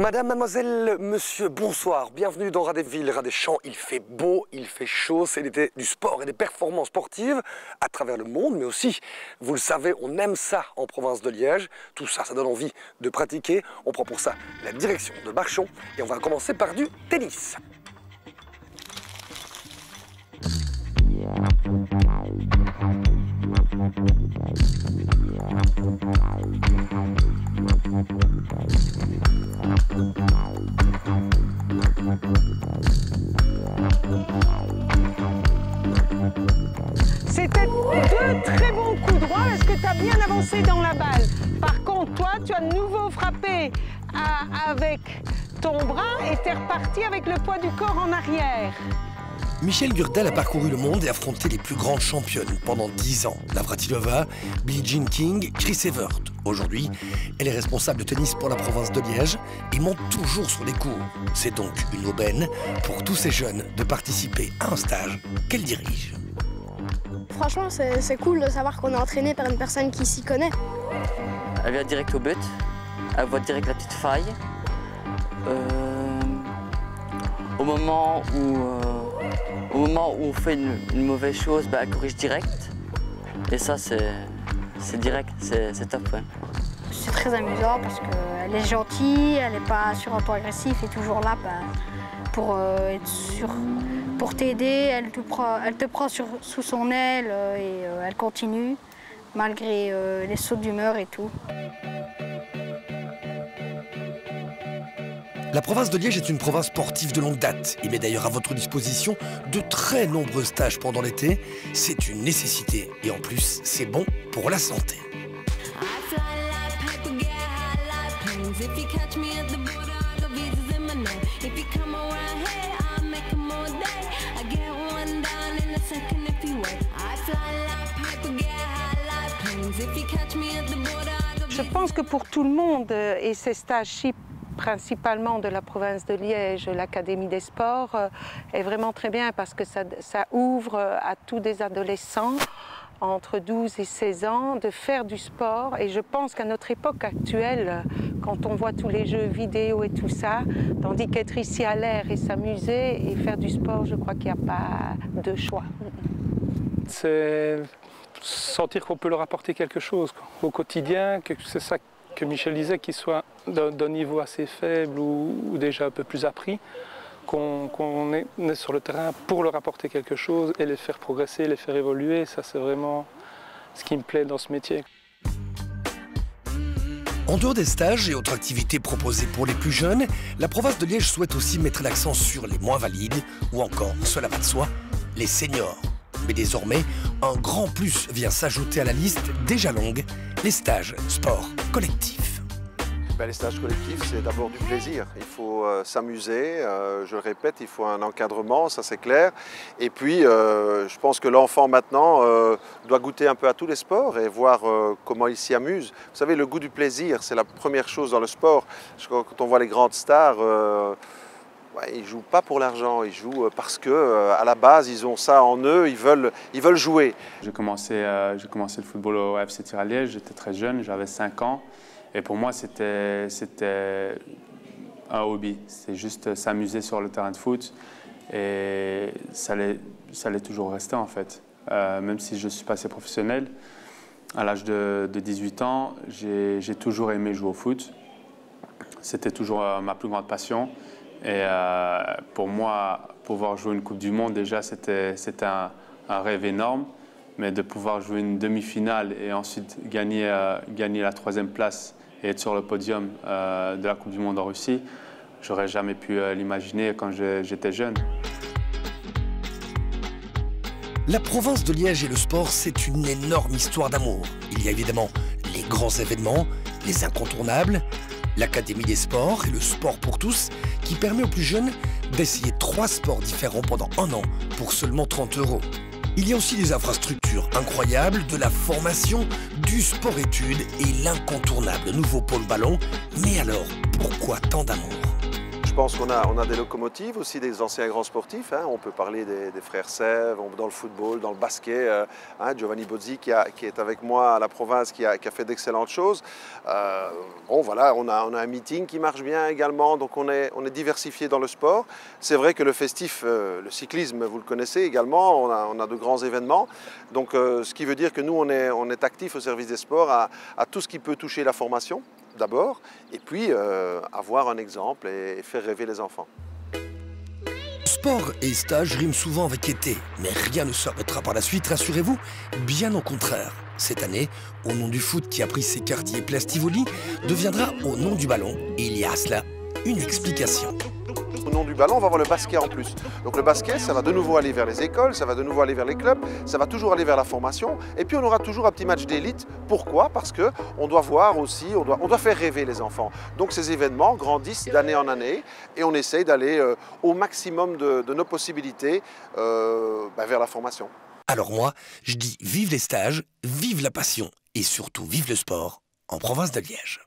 Madame, mademoiselle, monsieur, bonsoir. Bienvenue dans Ras des Villes, Ras des Champs. Il fait beau, il fait chaud. C'est l'été du sport et des performances sportives à travers le monde, mais aussi, vous le savez, on aime ça en province de Liège. Tout ça, ça donne envie de pratiquer. On prend pour ça la direction de Marchon et on va commencer par du tennis. C'était deux très bons coups droits parce que tu as bien avancé dans la balle. Par contre, toi, tu as de nouveau frappé avec ton bras et tu es reparti avec le poids du corps en arrière. Michèle Gurdel a parcouru le monde et affronté les plus grandes championnes pendant 10 ans. Navratilova, Billie Jean King, Chris Evert. Aujourd'hui, elle est responsable de tennis pour la province de Liège et monte toujours sur les cours. C'est donc une aubaine pour tous ces jeunes de participer à un stage qu'elle dirige. Franchement, c'est cool de savoir qu'on est entraîné par une personne qui s'y connaît. Elle vient direct au but, elle voit direct la petite faille. Au moment où on fait une mauvaise chose, elle corrige direct. Et ça, c'est direct, c'est top. Ouais. C'est très amusant parce qu'elle est gentille, elle n'est pas sur un ton agressif, elle est toujours là pour t'aider. Elle te prend sous son aile et elle continue malgré les sauts d'humeur et tout. La province de Liège est une province sportive de longue date et met d'ailleurs à votre disposition de très nombreux stages pendant l'été. C'est une nécessité et en plus, c'est bon pour la santé. Je pense que pour tout le monde, et ces stages-ci principalement de la province de Liège, l'Académie des sports est vraiment très bien parce que ça ouvre à tous des adolescents entre 12 et 16 ans de faire du sport. Et je pense qu'à notre époque actuelle, quand on voit tous les jeux vidéo et tout ça, tandis qu'être ici à l'air et s'amuser et faire du sport, je crois qu'il n'y a pas de choix. C'est sentir qu'on peut leur apporter quelque chose au quotidien, que c'est ça que Michel disait, qu'il soit d'un niveau assez faible ou déjà un peu plus appris, qu'on est sur le terrain pour leur apporter quelque chose et les faire progresser, les faire évoluer. Ça, c'est vraiment ce qui me plaît dans ce métier. En dehors des stages et autres activités proposées pour les plus jeunes, la province de Liège souhaite aussi mettre l'accent sur les moins valides ou encore, cela va de soi, les seniors. Mais désormais, un grand plus vient s'ajouter à la liste déjà longue, les stages sport collectifs. Les stages collectifs, c'est d'abord du plaisir. Il faut s'amuser, je le répète, il faut un encadrement, ça c'est clair. Et puis, je pense que l'enfant maintenant doit goûter un peu à tous les sports et voir comment il s'y amuse. Vous savez, le goût du plaisir, c'est la première chose dans le sport. Quand on voit les grandes stars, ils ne jouent pas pour l'argent, ils jouent parce qu'à la base, ils ont ça en eux, ils veulent jouer. J'ai commencé le football au FC Tir à Liège, j'étais très jeune, j'avais 5 ans. Et pour moi, c'était un hobby. C'est juste s'amuser sur le terrain de foot. Et ça allait toujours rester, en fait. Même si je suis passé professionnel, à l'âge de 18 ans, j'ai toujours aimé jouer au foot. C'était toujours ma plus grande passion. Et pour moi, pouvoir jouer une Coupe du Monde, déjà, c'était un rêve énorme. Mais de pouvoir jouer une demi-finale et ensuite gagner la 3e place et être sur le podium de la Coupe du Monde en Russie, j'aurais jamais pu l'imaginer quand j'étais jeune. La province de Liège et le sport, c'est une énorme histoire d'amour. Il y a évidemment les grands événements, les incontournables, l'Académie des sports et le sport pour tous, qui permet aux plus jeunes d'essayer 3 sports différents pendant 1 an pour seulement 30 €. Il y a aussi des infrastructures incroyables, de la formation, du sport-études et l'incontournable nouveau pôle ballon. Mais alors, pourquoi tant d'amour? Je pense qu'on a des locomotives aussi, des anciens grands sportifs. Hein. On peut parler des frères Sèvres, dans le football, dans le basket. Giovanni Bozzi qui est avec moi à la province, qui a fait d'excellentes choses. Bon voilà, on a un meeting qui marche bien également, donc on est diversifié dans le sport. C'est vrai que le festif, le cyclisme, vous le connaissez également, on a de grands événements. Donc ce qui veut dire que nous, on est actifs au service des sports à tout ce qui peut toucher la formation, d'abord, et puis avoir un exemple et faire rêver les enfants. Sport et stage riment souvent avec été, mais rien ne s'arrêtera par la suite, rassurez-vous, bien au contraire. Cette année, au nom du foot qui a pris ses quartiers Place Tivoli, deviendra au nom du ballon, et il y a à cela une explication. Au nom du ballon, on va avoir le basket en plus. Donc le basket, ça va de nouveau aller vers les écoles, ça va de nouveau aller vers les clubs, ça va toujours aller vers la formation. Et puis on aura toujours un petit match d'élite. Pourquoi? Parce qu'on doit voir aussi, on doit faire rêver les enfants. Donc ces événements grandissent d'année en année et on essaye d'aller au maximum de nos possibilités vers la formation. Alors moi, je dis vive les stages, vive la passion et surtout vive le sport en province de Liège.